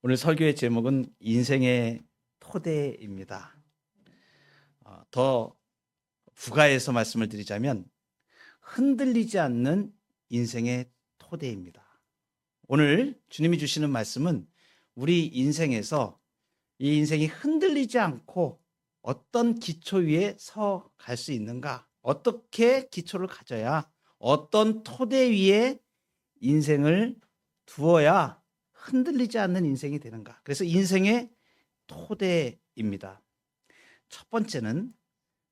오늘 설교의 제목은 인생의 토대입니다. 더 부가해서 말씀을 드리자면 흔들리지 않는 인생의 토대입니다. 오늘 주님이 주시는 말씀은 우리 인생에서 이 인생이 흔들리지 않고 어떤 기초 위에 서 갈 수 있는가, 어떻게 기초를 가져야, 어떤 토대 위에 인생을 두어야 흔들리지 않는 인생이 되는가. 그래서 인생의 토대입니다. 첫 번째는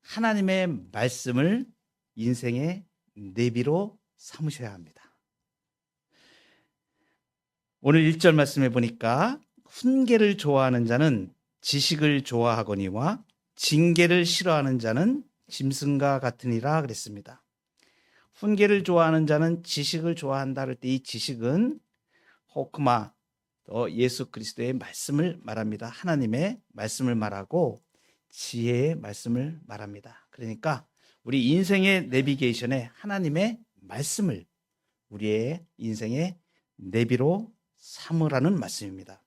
하나님의 말씀을 인생의 내비로 삼으셔야 합니다. 오늘 1절 말씀해 보니까 훈계를 좋아하는 자는 지식을 좋아하거니와 징계를 싫어하는 자는 짐승과 같으니라 그랬습니다. 훈계를 좋아하는 자는 지식을 좋아한다 할 때 이 지식은 호크마, 예수 그리스도의 말씀을 말합니다. 하나님의 말씀을 말하고 지혜의 말씀을 말합니다. 그러니까 우리 인생의 내비게이션에 하나님의 말씀을 우리의 인생의 내비로 삼으라는 말씀입니다.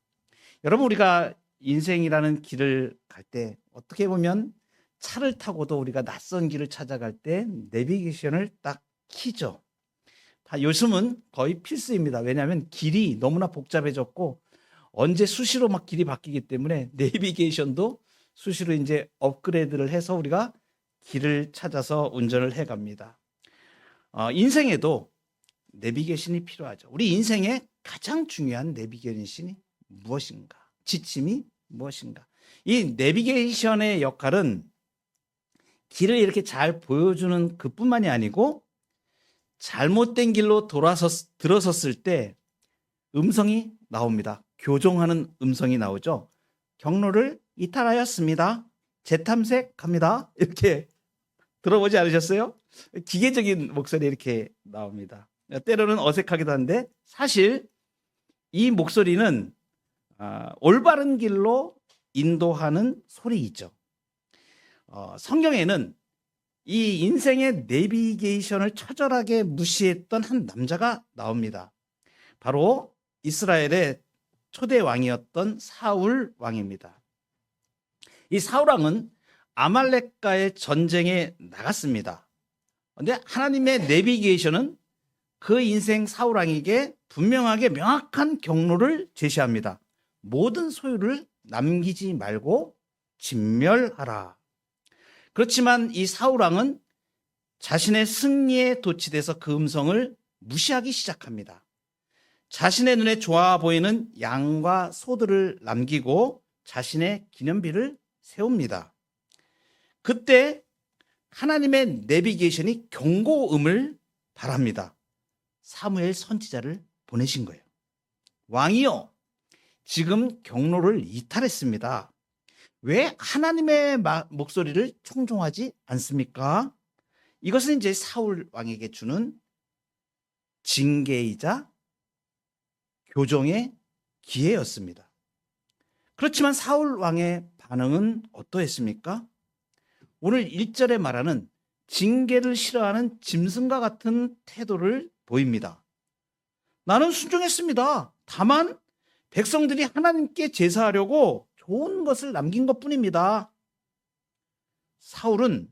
여러분, 우리가 인생이라는 길을 갈 때 어떻게 보면 차를 타고도 우리가 낯선 길을 찾아갈 때 내비게이션을 딱 키죠. 요즘은 거의 필수입니다. 왜냐하면 길이 너무나 복잡해졌고 언제 수시로 막 길이 바뀌기 때문에 내비게이션도 수시로 이제 업그레이드를 해서 우리가 길을 찾아서 운전을 해갑니다. 인생에도 내비게이션이 필요하죠. 우리 인생의 가장 중요한 내비게이션이 무엇인가? 지침이 무엇인가? 이 내비게이션의 역할은 길을 이렇게 잘 보여주는 그뿐만이 아니고 잘못된 길로 들어섰을 때 음성이 나옵니다. 교정하는 음성이 나오죠. 경로를 이탈하였습니다. 재탐색합니다. 이렇게 들어보지 않으셨어요? 기계적인 목소리 이렇게 나옵니다. 때로는 어색하기도 한데 사실 이 목소리는 올바른 길로 인도하는 소리이죠. 성경에는 이 인생의 내비게이션을 처절하게 무시했던 한 남자가 나옵니다. 바로 이스라엘의 초대 왕이었던 사울 왕입니다. 이 사울 왕은 아말렉과의 전쟁에 나갔습니다. 그런데 하나님의 내비게이션은 그 인생 사울 왕에게 분명하게 명확한 경로를 제시합니다. 모든 소유를 남기지 말고 진멸하라. 그렇지만 이 사울 왕은 자신의 승리에 도취돼서 그 음성을 무시하기 시작합니다. 자신의 눈에 좋아 보이는 양과 소들을 남기고 자신의 기념비를 세웁니다. 그때 하나님의 내비게이션이 경고음을 발합니다. 사무엘 선지자를 보내신 거예요. 왕이요, 지금 경로를 이탈했습니다. 왜 하나님의 목소리를 청종하지 않습니까? 이것은 이제 사울 왕에게 주는 징계이자 교정의 기회였습니다. 그렇지만 사울 왕의 반응은 어떠했습니까? 오늘 1절에 말하는 징계를 싫어하는 짐승과 같은 태도를 보입니다. 나는 순종했습니다. 다만 백성들이 하나님께 제사하려고 좋은 것을 남긴 것뿐입니다. 사울은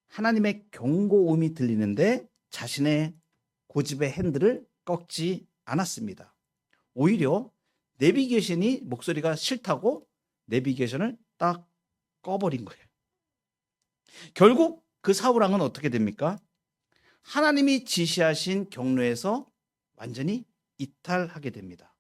하나님의 경고음이 들리는데 자신의 고집의 핸들을 꺾지 않았습니다. 오히려 내비게이션이 목소리가 싫다고 내비게이션을 딱 꺼버린 거예요. 결국 그 사울 왕은 어떻게 됩니까? 하나님이 지시하신 경로에서 완전히 이탈하게 됩니다.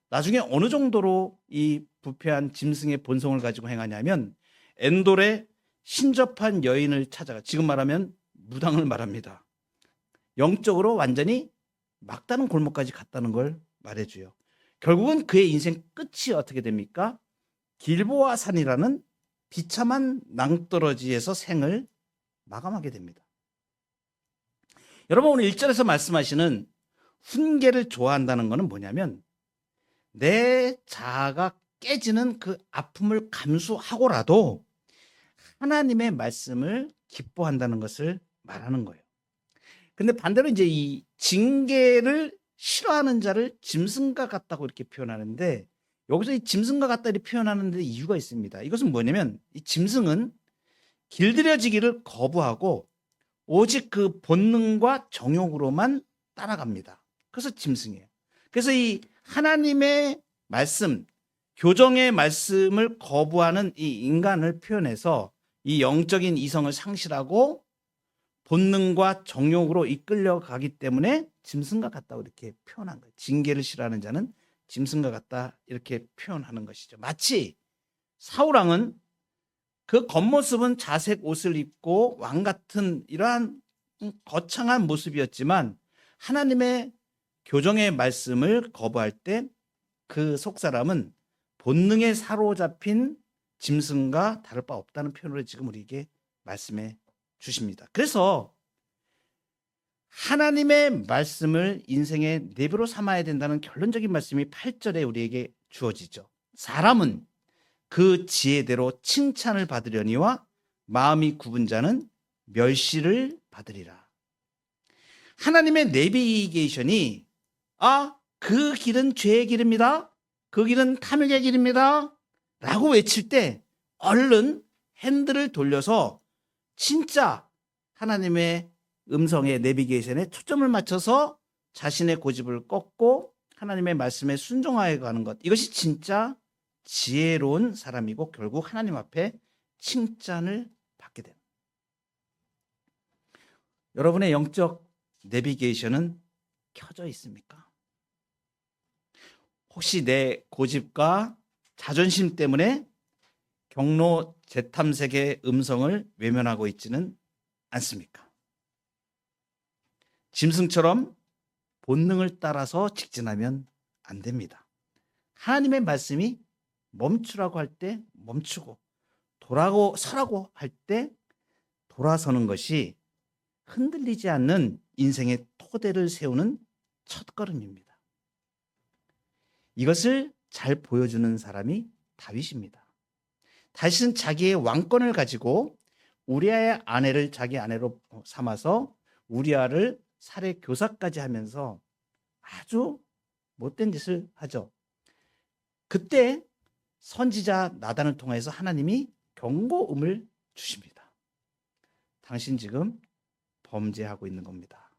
나중에 어느 정도로 이 부패한 짐승의 본성을 가지고 행하냐면 엔돌의 신접한 여인을 찾아가, 지금 말하면 무당을 말합니다. 영적으로 완전히 막다른 골목까지 갔다는 걸 말해줘요. 결국은 그의 인생 끝이 어떻게 됩니까? 길보아 산이라는 비참한 낭떠러지에서 생을 마감하게 됩니다. 여러분, 오늘 1절에서 말씀하시는 훈계를 좋아한다는 것은 뭐냐면 내 자아가 깨지는 그 아픔을 감수하고라도 하나님의 말씀을 기뻐한다는 것을 말하는 거예요. 근데 반대로 이제 이 징계를 싫어하는 자를 짐승과 같다고 이렇게 표현하는데, 여기서 이 짐승과 같다 이렇게 표현하는 데 이유가 있습니다. 이것은 뭐냐면 이 짐승은 길들여지기를 거부하고 오직 그 본능과 정욕으로만 따라갑니다. 그래서 짐승이에요. 그래서 이 하나님의 말씀, 교정의 말씀을 거부하는 이 인간을 표현해서 이 영적인 이성을 상실하고 본능과 정욕으로 이끌려가기 때문에 짐승과 같다고 이렇게 표현한 거예요. 징계를 싫어하는 자는 짐승과 같다 이렇게 표현하는 것이죠. 마치 사울왕은 그 겉모습은 자색 옷을 입고 왕 같은 이러한 거창한 모습이었지만 하나님의 교정의 말씀을 거부할 때 그 속사람은 본능에 사로잡힌 짐승과 다를 바 없다는 표현으로 지금 우리에게 말씀해 주십니다. 그래서 하나님의 말씀을 인생의 내비로 삼아야 된다는 결론적인 말씀이 8절에 우리에게 주어지죠. 사람은 그 지혜대로 칭찬을 받으려니와 마음이 굽은 자는 멸시를 받으리라. 하나님의 내비게이션이 그 길은 죄의 길입니다. 그 길은 탐욕의 길입니다. 라고 외칠 때 얼른 핸들을 돌려서 진짜 하나님의 음성의 내비게이션에 초점을 맞춰서 자신의 고집을 꺾고 하나님의 말씀에 순종하여 가는 것, 이것이 진짜 지혜로운 사람이고 결국 하나님 앞에 칭찬을 받게 됩니다. 여러분의 영적 내비게이션은 켜져 있습니까? 혹시 내 고집과 자존심 때문에 경로 재탐색의 음성을 외면하고 있지는 않습니까? 짐승처럼 본능을 따라서 직진하면 안 됩니다. 하나님의 말씀이 멈추라고 할 때 멈추고 서라고 할 때 돌아서는 것이 흔들리지 않는 인생의 토대를 세우는 첫걸음입니다. 이것을 잘 보여주는 사람이 다윗입니다. 다윗은 자기의 왕권을 가지고 우리아의 아내를 자기 아내로 삼아서 우리아를 살해 교사까지 하면서 아주 못된 짓을 하죠. 그때 선지자 나단을 통해서 하나님이 경고음을 주십니다. 당신 지금 범죄하고 있는 겁니다.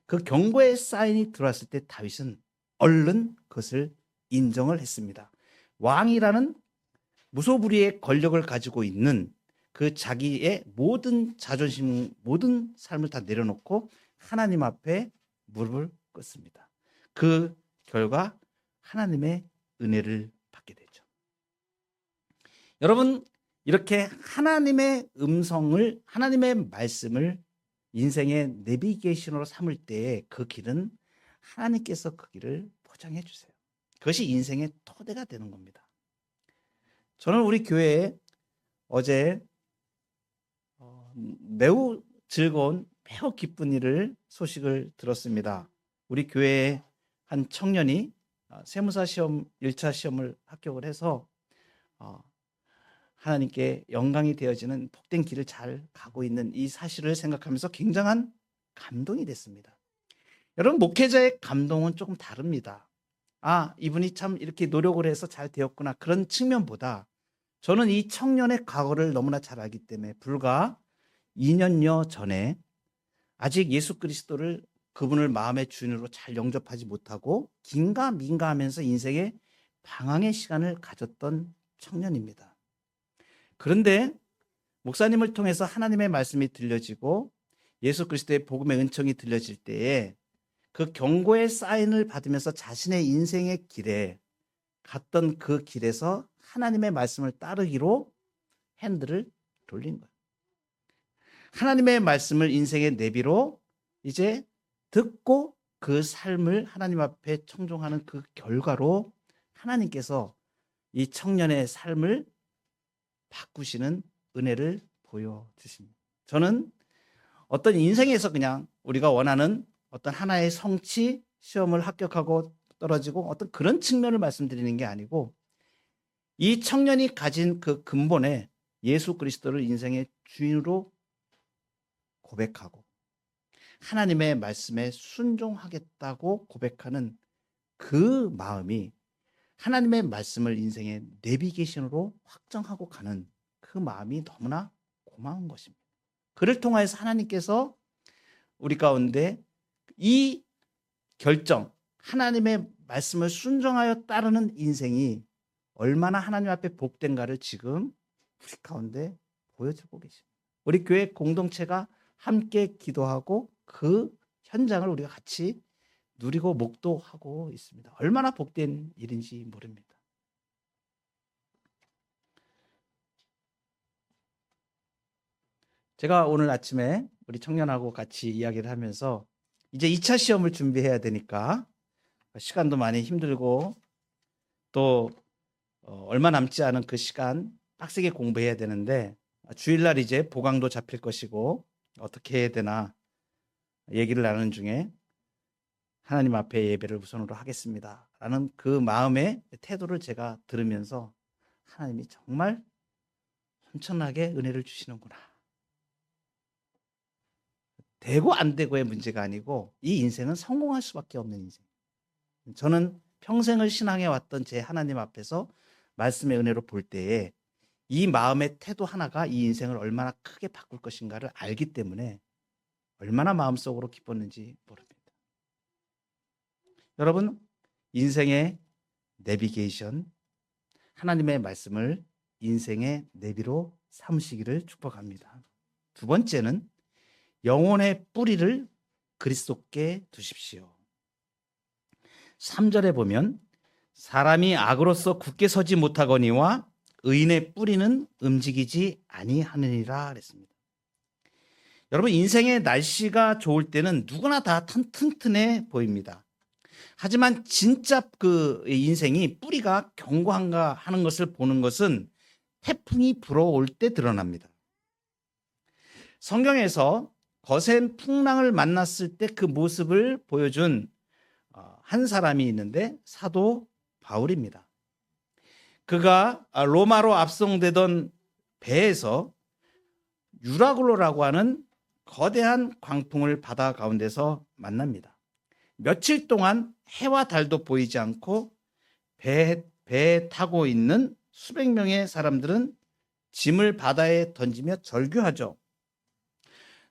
그 경고의 사인이 들어왔을 때 다윗은 얼른 그것을 인정을 했습니다. 왕이라는 무소불위의 권력을 가지고 있는 그 자기의 모든 자존심, 모든 삶을 다 내려놓고 하나님 앞에 무릎을 꿇습니다. 그 결과 하나님의 은혜를 받게 되죠. 여러분, 이렇게 하나님의 음성을, 하나님의 말씀을 인생의 내비게이션으로 삼을 때 그 길은 하나님께서 그 길을 포장해 주세요. 그것이 인생의 토대가 되는 겁니다. 저는 우리 교회에 어제 매우 즐거운, 매우 기쁜 소식을 들었습니다. 우리 교회에 한 청년이 세무사 시험 1차 시험을 합격을 해서 하나님께 영광이 되어지는 복된 길을 잘 가고 있는 이 사실을 생각하면서 굉장한 감동이 됐습니다. 여러분, 목회자의 감동은 조금 다릅니다. 이분이 참 이렇게 노력을 해서 잘 되었구나, 그런 측면보다 저는 이 청년의 과거를 너무나 잘 알기 때문에 불과 2년여 전에 아직 예수 그리스도를, 그분을 마음의 주인으로 잘 영접하지 못하고 긴가민가하면서 인생의 방황의 시간을 가졌던 청년입니다. 그런데 목사님을 통해서 하나님의 말씀이 들려지고 예수 그리스도의 복음의 은총이 들려질 때에 그 경고의 사인을 받으면서 자신의 인생의 길에 갔던 그 길에서 하나님의 말씀을 따르기로 핸들을 돌린 거예요. 하나님의 말씀을 인생의 내비로 이제 듣고 그 삶을 하나님 앞에 청종하는 그 결과로 하나님께서 이 청년의 삶을 바꾸시는 은혜를 보여주십니다. 저는 어떤 인생에서 그냥 우리가 원하는 어떤 하나의 성취, 시험을 합격하고 떨어지고 어떤 그런 측면을 말씀드리는 게 아니고 이 청년이 가진 그 근본에 예수 그리스도를 인생의 주인으로 고백하고 하나님의 말씀에 순종하겠다고 고백하는 그 마음이 하나님의 말씀을 인생의 내비게이션으로 확정하고 가는 그 마음이 너무나 고마운 것입니다. 그를 통하여서 하나님께서 우리 가운데 이 결정, 하나님의 말씀을 순종하여 따르는 인생이 얼마나 하나님 앞에 복된가를 지금 우리 가운데 보여주고 계십니다. 우리 교회 공동체가 함께 기도하고 그 현장을 우리가 같이 누리고 목도하고 있습니다. 얼마나 복된 일인지 모릅니다. 제가 오늘 아침에 우리 청년하고 같이 이야기를 하면서 이제 2차 시험을 준비해야 되니까 시간도 많이 힘들고 또 얼마 남지 않은 그 시간 빡세게 공부해야 되는데 주일날 이제 보강도 잡힐 것이고 어떻게 해야 되나 얘기를 나누는 중에 하나님 앞에 예배를 우선으로 하겠습니다 라는 그 마음의 태도를 제가 들으면서 하나님이 정말 엄청나게 은혜를 주시는구나. 되고 안 되고의 문제가 아니고 이 인생은 성공할 수밖에 없는 인생. 저는 평생을 신앙해 왔던 제 하나님 앞에서 말씀의 은혜로 볼 때에 이 마음의 태도 하나가 이 인생을 얼마나 크게 바꿀 것인가를 알기 때문에 얼마나 마음속으로 기뻤는지 모릅니다. 여러분, 인생의 내비게이션, 하나님의 말씀을 인생의 내비로 삼으시기를 축복합니다. 두 번째는 영혼의 뿌리를 그리스도께 두십시오. 3절에 보면 사람이 악으로서 굳게 서지 못하거니와 의인의 뿌리는 움직이지 아니하느니라 그랬습니다. 여러분, 인생의 날씨가 좋을 때는 누구나 다 튼튼해 보입니다. 하지만 진짜 그 인생이 뿌리가 견고한가 하는 것을 보는 것은 태풍이 불어올 때 드러납니다. 성경에서 거센 풍랑을 만났을 때 그 모습을 보여준 한 사람이 있는데 사도 바울입니다. 그가 로마로 압송되던 배에서 유라굴로라고 하는 거대한 광풍을 바다 가운데서 만납니다. 며칠 동안 해와 달도 보이지 않고 배에 타고 있는 수백 명의 사람들은 짐을 바다에 던지며 절규하죠.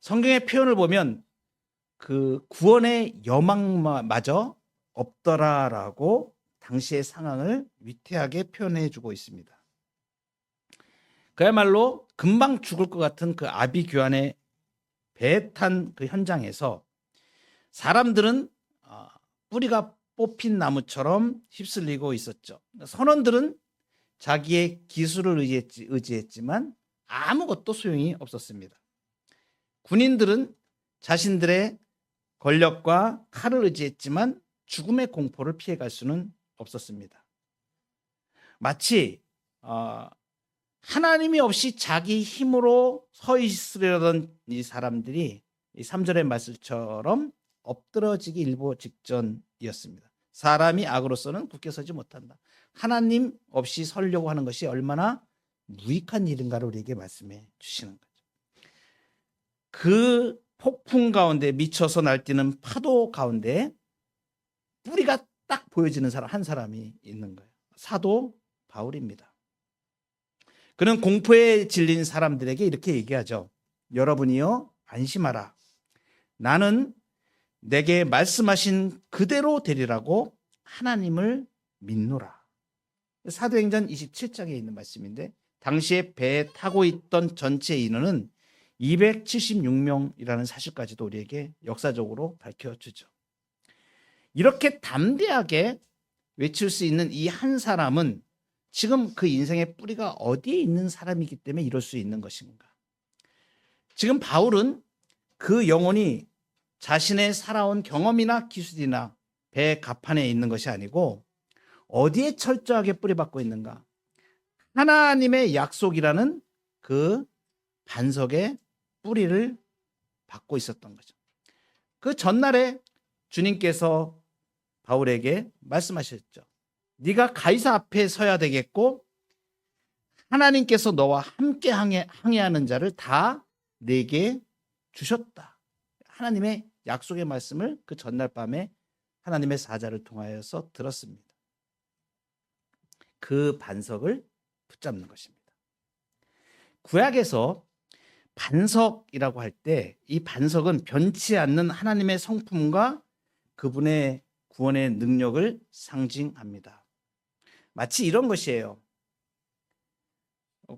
성경의 표현을 보면 그 구원의 여망마저 없더라라고 당시의 상황을 위태하게 표현해 주고 있습니다. 그야말로 금방 죽을 것 같은 그 아비규환의 배에 탄 그 현장에서 사람들은 뿌리가 뽑힌 나무처럼 휩쓸리고 있었죠. 선원들은 자기의 기술을 의지했지만 아무것도 소용이 없었습니다. 군인들은 자신들의 권력과 칼을 의지했지만 죽음의 공포를 피해갈 수는 없었습니다. 마치 하나님이 없이 자기 힘으로 서 있으려던 이 사람들이 이 3절의 말씀처럼 엎드러지기 일보 직전이었습니다. 사람이 악으로서는 굳게 서지 못한다. 하나님 없이 서려고 하는 것이 얼마나 무익한 일인가를 우리에게 말씀해 주시는 거죠. 그 폭풍 가운데 미쳐서 날뛰는 파도 가운데 뿌리가 딱 보여지는 사람 한 사람이 있는 거예요. 사도 바울입니다. 그는 공포에 질린 사람들에게 이렇게 얘기하죠. 여러분이요, 안심하라. 나는 내게 말씀하신 그대로 되리라고 하나님을 믿노라. 사도행전 27장에 있는 말씀인데 당시에 배에 타고 있던 전체 인원은 276명이라는 사실까지도 우리에게 역사적으로 밝혀주죠. 이렇게 담대하게 외칠 수 있는 이 한 사람은 지금 그 인생의 뿌리가 어디에 있는 사람이기 때문에 이럴 수 있는 것인가? 지금 바울은 그 영혼이 자신의 살아온 경험이나 기술이나 배 가판에 있는 것이 아니고 어디에 철저하게 뿌리박고 있는가? 하나님의 약속이라는 그 반석에 뿌리를 박고 있었던 거죠. 그 전날에 주님께서 바울에게 말씀하셨죠. 네가 가이사 앞에 서야 되겠고 하나님께서 너와 함께 항해하는 자를 다 내게 주셨다. 하나님의 약속의 말씀을 그 전날 밤에 하나님의 사자를 통하여서 들었습니다. 그 반석을 붙잡는 것입니다. 구약에서 반석이라고 할 때 이 반석은 변치 않는 하나님의 성품과 그분의 구원의 능력을 상징합니다. 마치 이런 것이에요.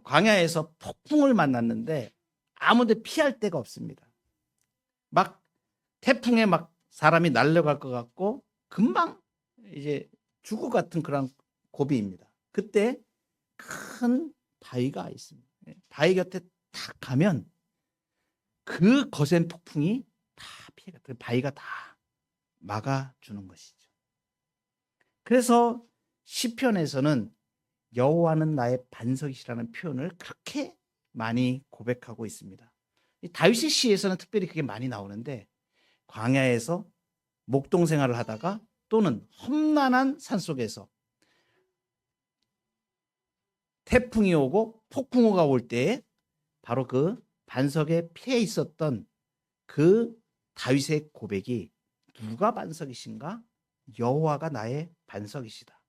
광야에서 폭풍을 만났는데 아무데 피할 데가 없습니다. 막 태풍에 막 사람이 날려갈 것 같고 금방 이제 죽을 것 같은 그런 고비입니다. 그때 큰 바위가 있습니다. 바위 곁에 탁 가면 그 거센 폭풍이 다 피해가, 그 바위가 다 막아주는 것이죠. 그래서 시편에서는 여호와는 나의 반석이시라는 표현을 그렇게 많이 고백하고 있습니다. 다윗의 시에서는 특별히 그게 많이 나오는데 광야에서 목동 생활을 하다가 또는 험난한 산속에서 태풍이 오고 폭풍우가 올 때에 바로 그 반석에 피해 있었던 그 다윗의 고백이 누가 반석이신가? 여호와가 나의 반석이시다.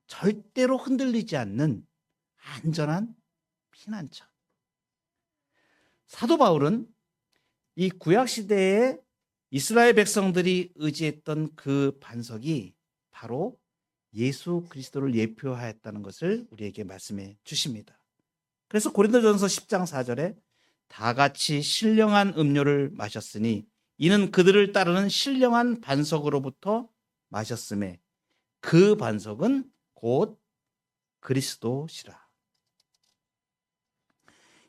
절대로 흔들리지 않는 안전한 피난처. 사도 바울은 이 구약 시대에 이스라엘 백성들이 의지했던 그 반석이 바로 예수 그리스도를 예표하였다는 것을 우리에게 말씀해 주십니다. 그래서 고린도전서 10장 4절에 다 같이 신령한 음료를 마셨으니 이는 그들을 따르는 신령한 반석으로부터 마셨음에 그 반석은 곧 그리스도시라.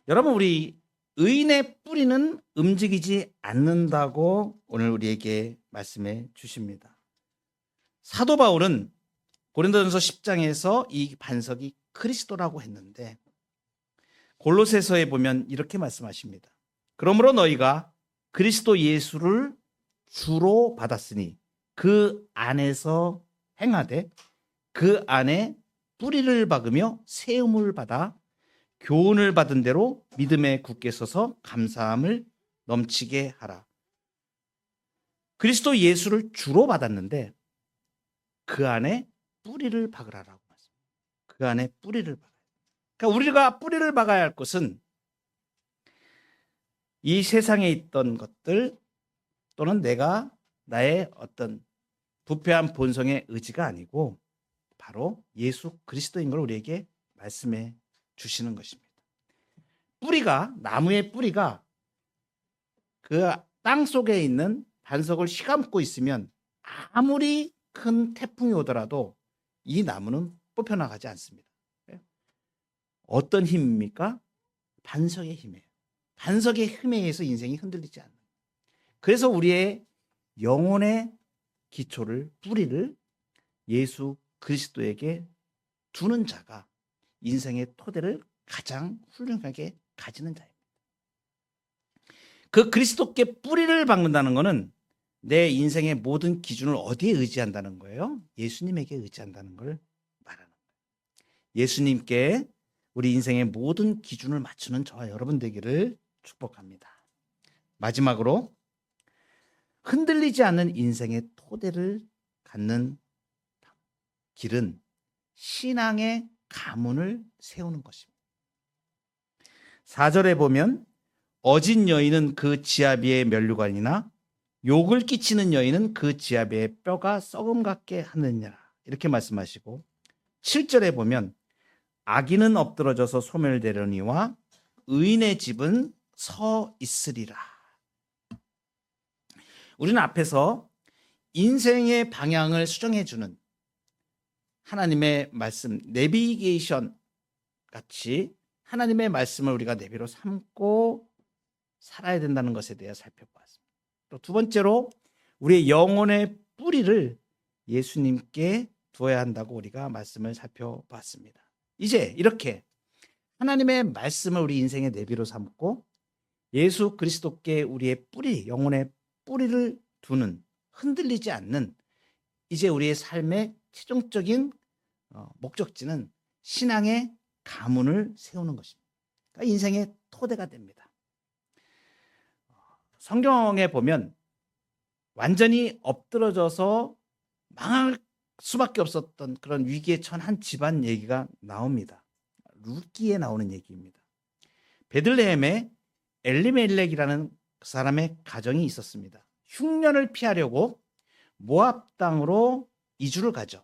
여러분, 우리 의인의 뿌리는 움직이지 않는다고 오늘 우리에게 말씀해 주십니다. 사도 바울은 고린도전서 10장에서 이 반석이 그리스도라고 했는데 골로새서에 보면 이렇게 말씀하십니다. 그러므로 너희가 그리스도 예수를 주로 받았으니 그 안에서 행하되 그 안에 뿌리를 박으며 세움을 받아 교훈을 받은 대로 믿음에 굳게 서서 감사함을 넘치게 하라. 그리스도 예수를 주로 받았는데 그 안에 뿌리를 박으라라고 말씀합니다. 그 안에 뿌리를 박아야. 그러니까 우리가 뿌리를 박아야 할 것은 이 세상에 있던 것들 또는 내가 나의 어떤 부패한 본성의 의지가 아니고 바로 예수 그리스도인 걸 우리에게 말씀해 주시는 것입니다. 뿌리가, 나무의 뿌리가 그 땅 속에 있는 반석을 휘감고 있으면 아무리 큰 태풍이 오더라도 이 나무는 뽑혀나가지 않습니다. 어떤 힘입니까? 반석의 힘이에요. 반석의 힘에 의해서 인생이 흔들리지 않는. 그래서 우리의 영혼의 기초를, 뿌리를 예수 그리스도에게 두는 자가 인생의 토대를 가장 훌륭하게 가지는 자입니다. 그 그리스도께 뿌리를 박는다는 것은 내 인생의 모든 기준을 어디에 의지한다는 거예요? 예수님에게 의지한다는 걸 말하는 거예요. 예수님께 우리 인생의 모든 기준을 맞추는 저와 여러분 되기를 축복합니다. 마지막으로 흔들리지 않는 인생의 토대를 갖는 길은 신앙의 가문을 세우는 것입니다. 4절에 보면 어진 여인은 그 지아비의 면류관이나 욕을 끼치는 여인은 그 지아비의 뼈가 썩음 같게 하느니라 이렇게 말씀하시고 7절에 보면 악인은 엎드러져서 소멸되려니와 의인의 집은 서 있으리라. 우리는 앞에서 인생의 방향을 수정해주는 하나님의 말씀, 내비게이션 같이 하나님의 말씀을 우리가 내비로 삼고 살아야 된다는 것에 대해 살펴보았습니다. 또 두 번째로 우리의 영혼의 뿌리를 예수님께 두어야 한다고 우리가 말씀을 살펴봤습니다. 이제 이렇게 하나님의 말씀을 우리 인생의 내비로 삼고 예수 그리스도께 우리의 뿌리, 영혼의 뿌리를 두는, 흔들리지 않는 이제 우리의 삶의 최종적인 목적지는 신앙의 가문을 세우는 것입니다. 그러니까 인생의 토대가 됩니다. 성경에 보면 완전히 엎드러져서 망할 수밖에 없었던 그런 위기에 처한 한 집안 얘기가 나옵니다. 룻기에 나오는 얘기입니다. 베들레헴에 엘리멜렉이라는 그 사람의 가정이 있었습니다. 흉년을 피하려고 모압 땅으로 이주를 가죠.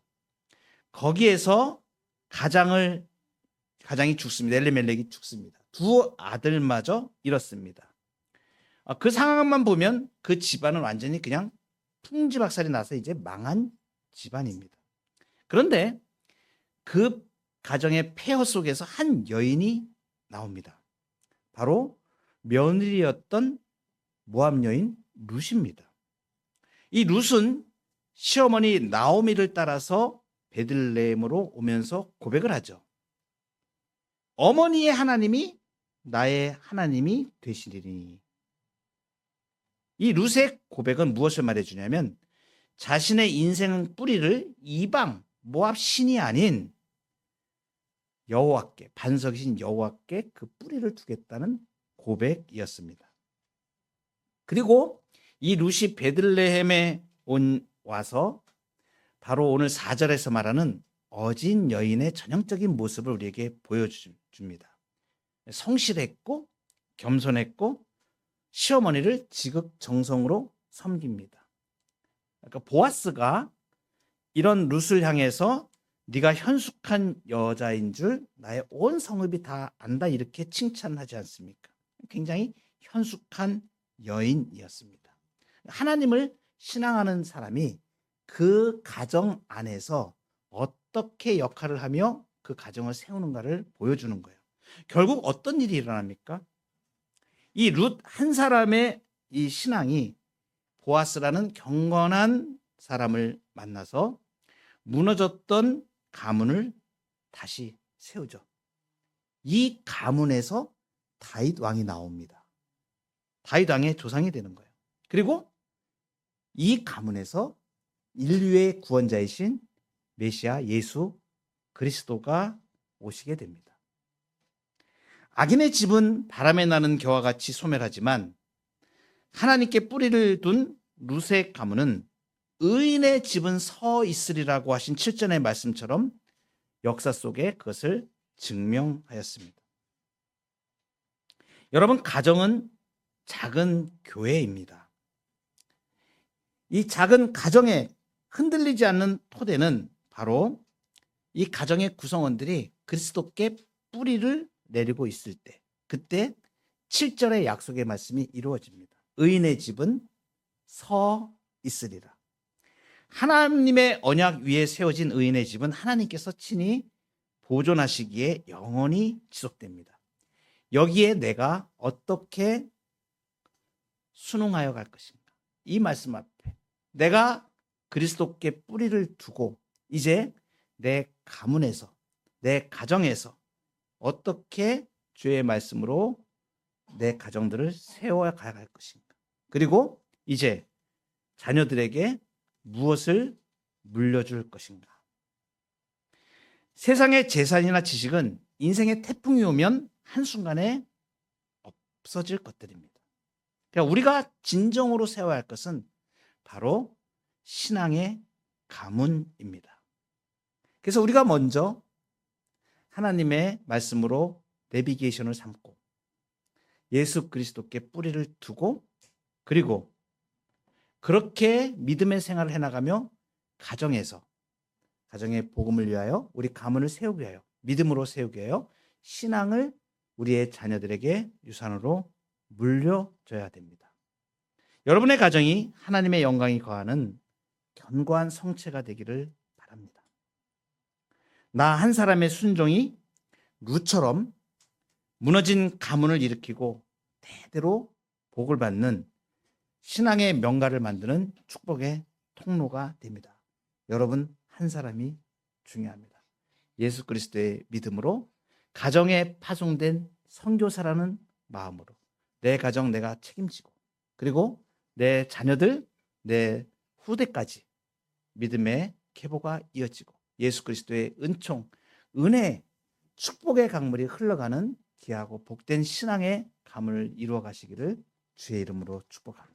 거기에서 가장이 죽습니다. 엘리멜렉이 죽습니다. 두 아들마저 잃었습니다. 그 상황만 보면 그 집안은 완전히 그냥 풍지박살이 나서 이제 망한 집안입니다. 그런데 그 가정의 폐허 속에서 한 여인이 나옵니다. 바로 며느리였던 모압 여인 룻입니다. 이 룻은 시어머니 나오미를 따라서 베들레헴으로 오면서 고백을 하죠. 어머니의 하나님이 나의 하나님이 되시리니. 이 룻의 고백은 무엇을 말해주냐면 자신의 인생 뿌리를 이방 모압 신이 아닌 여호와께, 반석이신 여호와께 그 뿌리를 두겠다는 고백이었습니다. 그리고 이 룻이 베들레헴에 와서 바로 오늘 4절에서 말하는 어진 여인의 전형적인 모습을 우리에게 보여줍니다. 성실했고 겸손했고 시어머니를 지극정성으로 섬깁니다. 그러니까 보아스가 이런 룻을 향해서 네가 현숙한 여자인 줄 나의 온 성읍이 다 안다 이렇게 칭찬하지 않습니까? 굉장히 현숙한 여인이었습니다. 하나님을 신앙하는 사람이 그 가정 안에서 어떻게 역할을 하며 그 가정을 세우는가를 보여주는 거예요. 결국 어떤 일이 일어납니까? 이 룻 한 사람의 이 신앙이 보아스라는 경건한 사람을 만나서 무너졌던 가문을 다시 세우죠. 이 가문에서 다윗 왕이 나옵니다. 다윗 왕의 조상이 되는 거예요. 그리고 이 가문에서 인류의 구원자이신 메시아 예수 그리스도가 오시게 됩니다. 악인의 집은 바람에 나는 겨와 같이 소멸하지만 하나님께 뿌리를 둔 룻의 가문은 의인의 집은 서 있으리라고 하신 7절의 말씀처럼 역사 속에 그것을 증명하였습니다. 여러분, 가정은 작은 교회입니다. 이 작은 가정에 흔들리지 않는 토대는 바로 이 가정의 구성원들이 그리스도께 뿌리를 내리고 있을 때, 그때 7절의 약속의 말씀이 이루어집니다. 의인의 집은 서 있으리라. 하나님의 언약 위에 세워진 의인의 집은 하나님께서 친히 보존하시기에 영원히 지속됩니다. 여기에 내가 어떻게 순응하여 갈 것인가? 이 말씀 앞에 내가 그리스도께 뿌리를 두고 이제 내 가문에서, 내 가정에서 어떻게 주의 말씀으로 내 가정들을 세워가야 할 것인가? 그리고 이제 자녀들에게 무엇을 물려줄 것인가? 세상의 재산이나 지식은 인생의 태풍이 오면 한순간에 없어질 것들입니다. 그러니까 우리가 진정으로 세워야 할 것은 바로 신앙의 가문입니다. 그래서 우리가 먼저 하나님의 말씀으로 내비게이션을 삼고 예수 그리스도께 뿌리를 두고 그리고 그렇게 믿음의 생활을 해나가며 가정에서 가정의 복음을 위하여 우리 가문을 세우기 위하여 믿음으로 세우기 위하여 신앙을 우리의 자녀들에게 유산으로 물려줘야 됩니다. 여러분의 가정이 하나님의 영광이 거하는 견고한 성체가 되기를 바랍니다. 나 한 사람의 순종이 룻처럼 무너진 가문을 일으키고 대대로 복을 받는 신앙의 명가를 만드는 축복의 통로가 됩니다. 여러분 한 사람이 중요합니다. 예수 그리스도의 믿음으로 가정에 파송된 선교사라는 마음으로 내 가정 내가 책임지고 그리고 내 자녀들, 내 후대까지 믿음의 계보가 이어지고 예수 그리스도의 은총, 은혜, 축복의 강물이 흘러가는 귀하고 복된 신앙의 가문을 이루어 가시기를 주의 이름으로 축복합니다.